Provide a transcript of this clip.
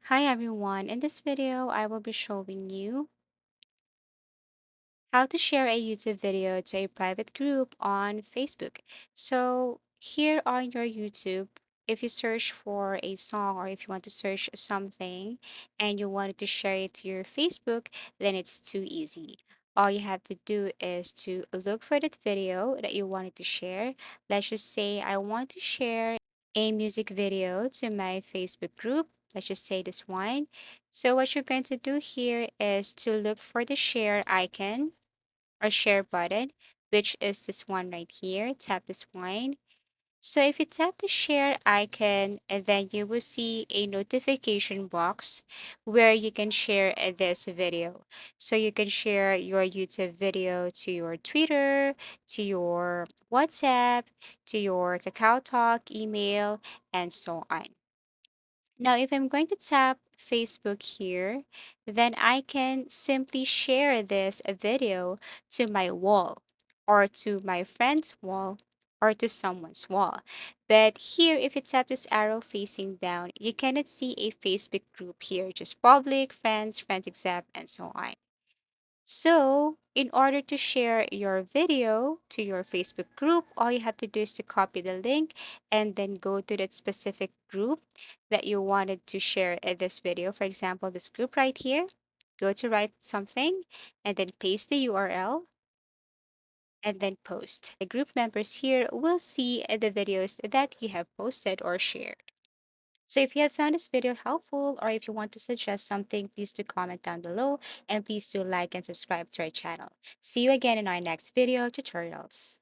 Hi everyone, in this video I will be showing you how to share a YouTube video to a private group on Facebook. So here on your YouTube, if you search for a song or if you want to search something and you wanted to share it to your Facebook, then it's too easy. All you have to do is to look for that video that you wanted to share. Let's just say I want to share a music video to my Facebook group. Let's just say this one. So what you're going to do here is to look for the share icon or share button, which is this one right here. Tap this one. So if you tap the share icon, and then you will see a notification box where you can share this video. So you can share your YouTube video to your Twitter, to your WhatsApp, to your Kakao Talk email, and so on. Now, if I'm going to tap Facebook here, then I can simply share this video to my wall or to my friend's wall or to someone's wall. But here, if you tap this arrow facing down, you cannot see a Facebook group here, just public, friends, friends except, and so on. So, in order to share your video to your Facebook group, all you have to do is to copy the link and then go to that specific group that you wanted to share this video. For example, this group right here. Go to write something and then paste the URL and then post. The group members here will see the videos that you have posted or shared. So if you have found this video helpful or if you want to suggest something, please do comment down below and please do like and subscribe to our channel. See you again in our next video tutorials.